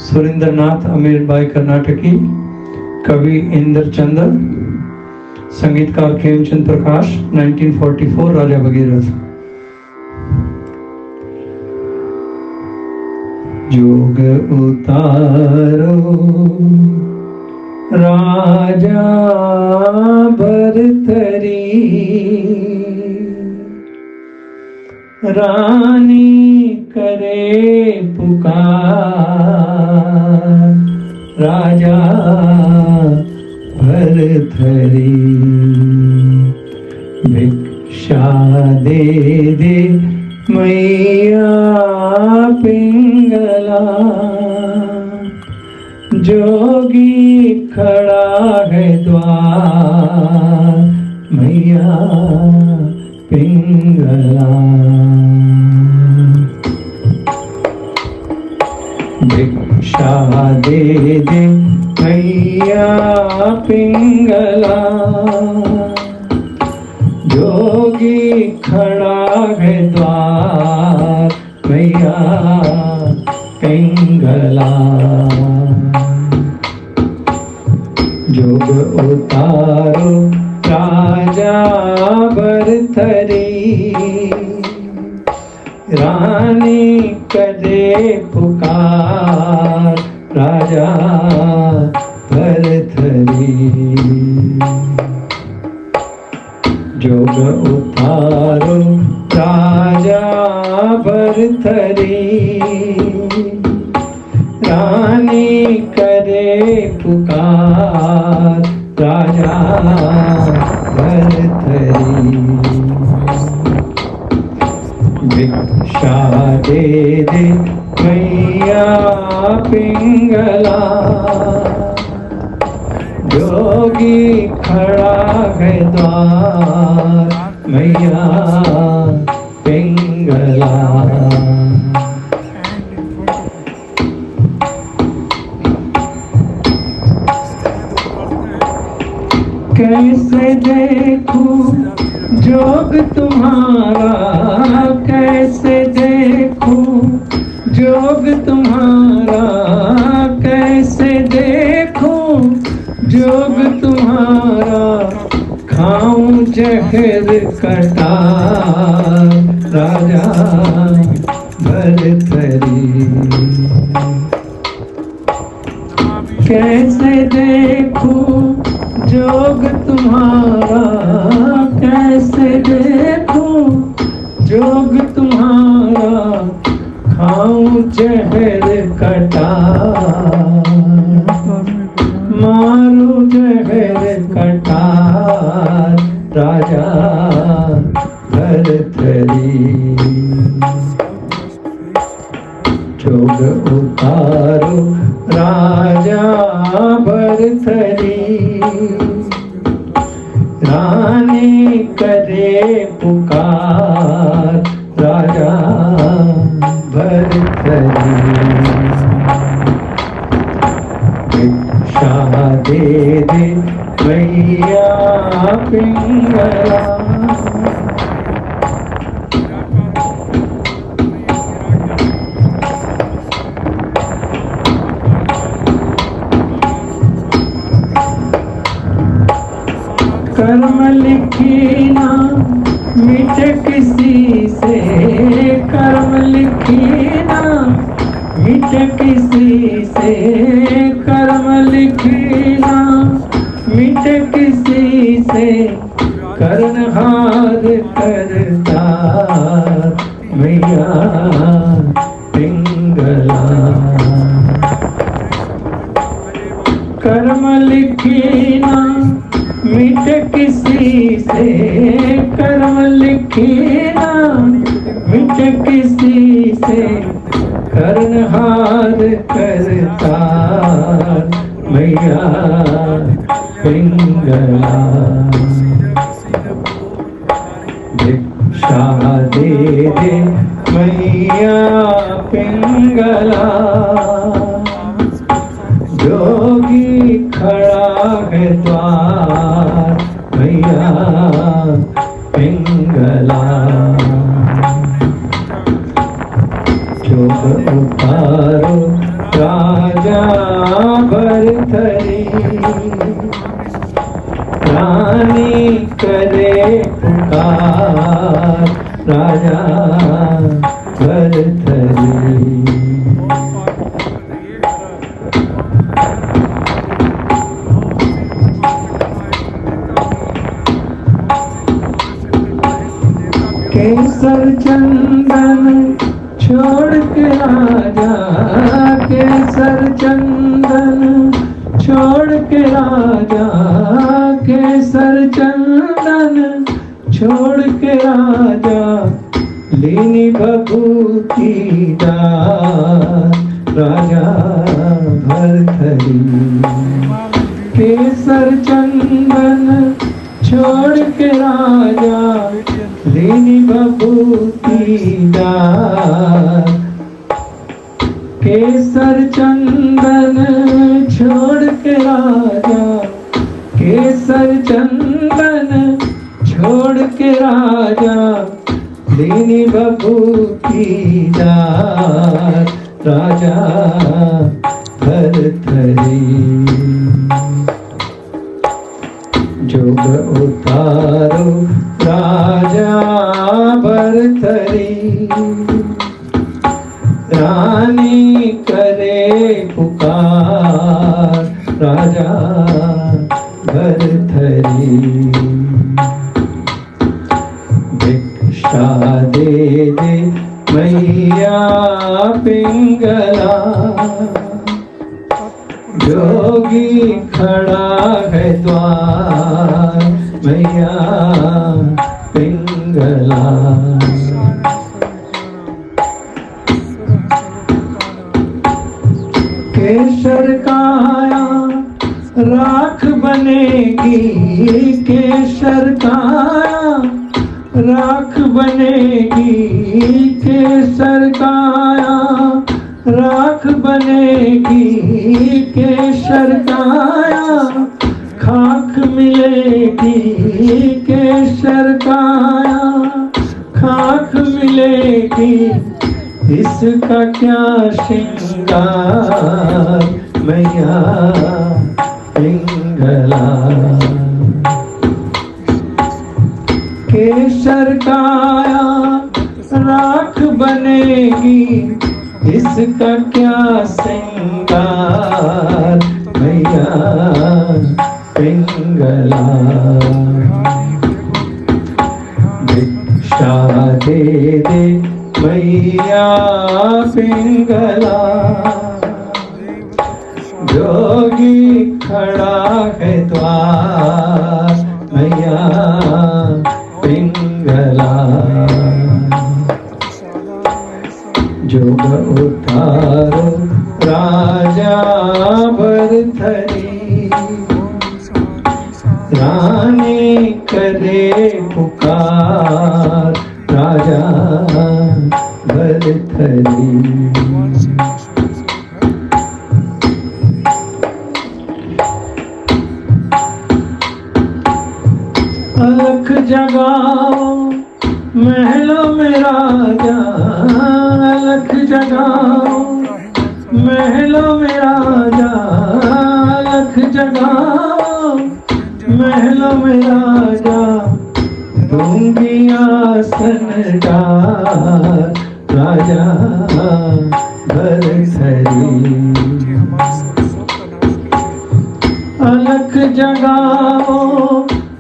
सुरेंद्रनाथ अमीरबाई कर्नाटकी, कवि इंद्र चंद्र, संगीतकार खेमचंद प्रकाश, 1944 राजा भगीरथ। जोग उतारो राजा भरथरी, रानी करे पुकार, राजा भरथरी। भिक्षा दे दे मैया पिंगला, जोगी खड़ा है द्वार, मैया पिंगला। भिक्षा दे दे मैया पिंगला, जोगी खड़ा है द्वार, मैया पिंगला। जोग उतारो राजा भरथरी, रानी करे पुकार, राजा भरथरी। जोग उतारो राजा भरथरी, रानी करे पुकार, राजा भरथरी। भिक्षा दे दे मैया पिंगला, जोगी खड़ा है द्वार, मैया पिंगला। कैसे देखूं जोग तुम्हारा, कैसे देखूं जोग तुम्हारा, कैसे देखूं जोग तुम्हारा, खाऊं जहर कटार, राजा भरथरी। कैसे देखूं जोग तुम्हारा, कैसे देखूं जोग तुम्हारा, खाऊं जहर कटार, मारू जहर कटार, राजा भरथरी। जोग उतारो राजा भरथरी, रानी करे पुकार, राजा भरथरी। भिक्षा दे दे मैया पिंगला, कर्म लिखी ना मिटे किसी से, कर्म लिखी ना मिटे किसी से, कर्म लिखी ना मिटे किसी से, कर्णहार करतार, मैया पिंगला। कर्म लिखी ना मिट किसी से, कर्म लिखी ना मिट किसी से, कर्णहार करतार, मैया पिंगला। भिक्षा दे दे मैया पिंगला, जोगी खड़ा है द्वार, मैया पिंगला। जोग उतारो राजा राजा भरथरी। केसर चंदन छोड़ के राजा, केसर चंदन छोड़ के राजा, केसर चंदन छोड़ के राजा, लीनी भभूति दार राजा भरथरी। केसर चंदन छोड़ के राजा, लीनी भभूति दार। केसर चंदन छोड़ के राजा, केसर चंदन छोड़ के राजा, लीनी भभूति दार राजा भरथरी। जोग उतारो राजा भरथरी, रानी करे पुकार राजा भरथरी। भिक्षा दे दे मैया पिंगला, जोगी खड़ा है द्वार मैया पिंगला। केसर काया राख बनेगी, केसर काया राख बनेगी, केसर काया राख बनेगी, केसर काया खाक मिलेगी, केसर काया खाक मिलेगी, इसका क्या श्रृंगार मैया पिंगला। केसर काया राख बनेगी, इसका क्या श्रृंगार मैया पिंगला। भिक्षा दे दे मैया पिंगला, जोगी खड़ा है द्वार मैया पिंगला। जोग उतारो राजा भरथरी, रानी करे पुकार राजा भरथरी। अलख जगाओ महलों में राजा, अलख जगाओ महलों में राजा, अलख जगाओ महलों में राजा, दूंगी आसन डार राजा भरथरी। अलख जगाओ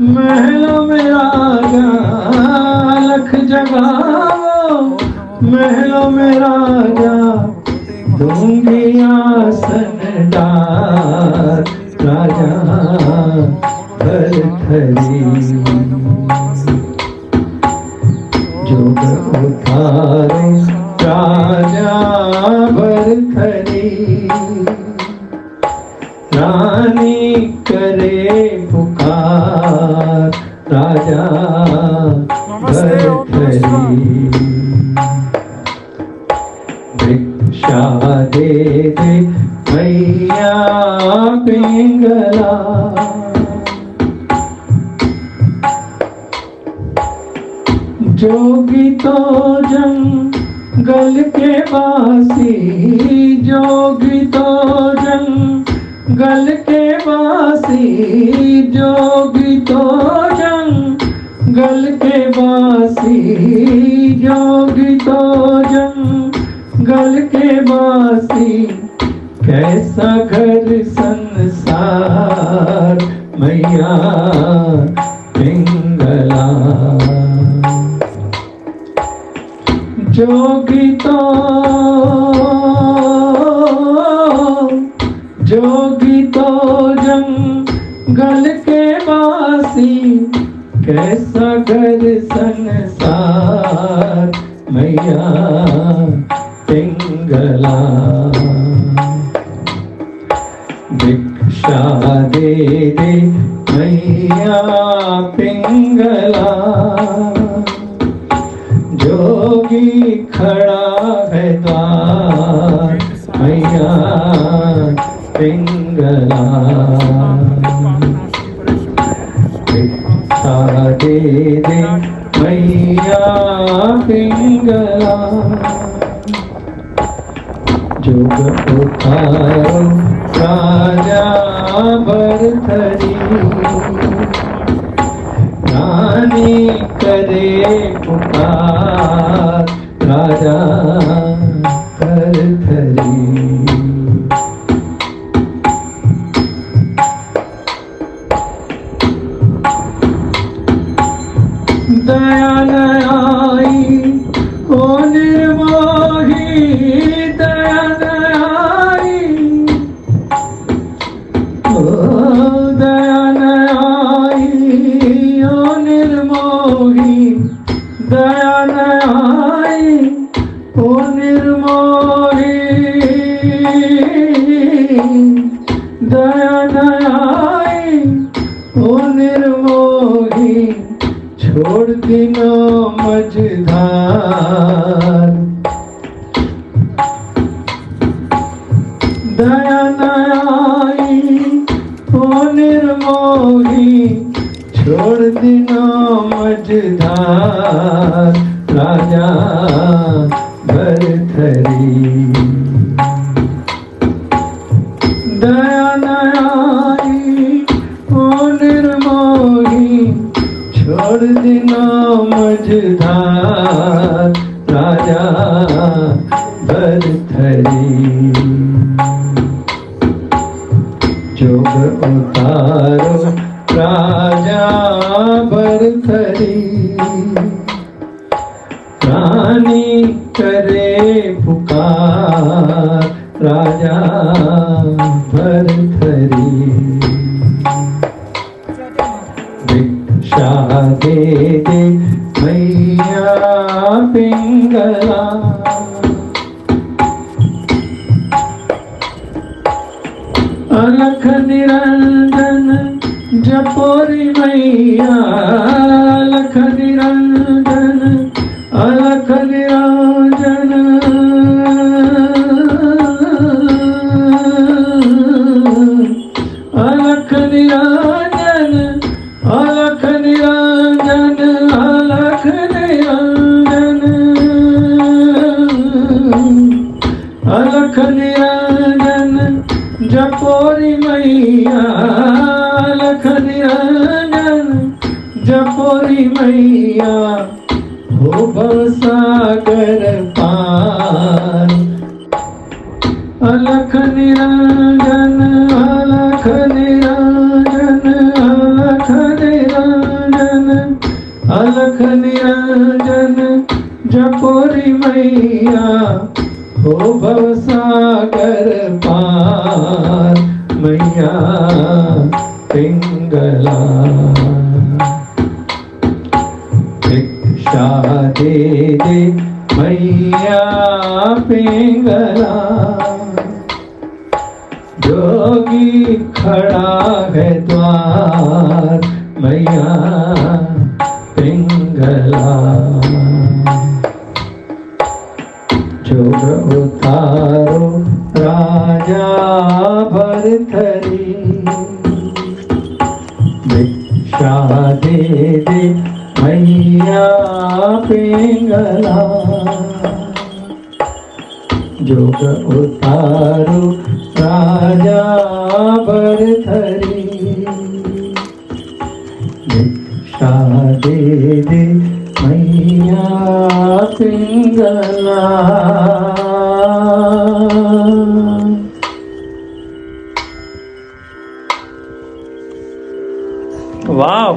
महलों में राजा, अलख जगाओ महलों में राजा, दूंगी आसन डार राजा भरथरी। जोग उतारो राजा भरथरी, रानी करे पुकार राजा भरथरी। भिक्षा दे दे मैया पिंगला, जोगी तो जंगल के वासी, जोगी तो जंगल के वासी, जोगी तो जंगल गल के बासी जोगी तो जंगल के बासी कैसा घर संसार मैया पिंगला जोगी तो जंगल के बासी कैसा घर संसार मैया पिंगला भिक्षा दे दे मैया पिंगला जोगी खड़ा है द्वार मैया पिंगला भिक्षा दे दे मैया पिंगला जोग उतारो राजा भरथरी रानी करे पुकार राजा भरथरी दया न आई ओ निर्मोही दया न आई ओ दया न आई ओ निर्मोही दया न आई ओ निर्मोही दया न आई ओ निर्मोही छोड़ दिनो मझधार दया न आई ओ निर्मोही छोड़ दिनो मझधार राजा भरथरी दया न आई ओ निर्मोही छोड़ दिनो मझधार राजा भरथरी जोग उतारो राजा भरथरी रानी करे पुकार राजा भरथरी भिक्षा दे दे मैया पिंगला अलख निरंजन जपोरी मैया अलख निरंजन अलख निरंजन अलख निरंजन अलख निरंजन अलख निरंजन अलख निरंजन जपोरी मैया अलख निरंजन जपोरी मैया हो भवसागर पार अलख निरंजन अलख निरंजन अलख निरंजन अलख निरंजन जपोरी मैया हो भवसागर पार मैया पिंगला भिक्षा दे दे मैया पिंगला जोगी खड़ा है द्वार मैया पिंगला जोग उतारो राजा भरथरी भिक्षा दे दे मैया पिंगला जोग उतारो राजा भरथरी भिक्षा दे दे मैया पिंगला। वाव,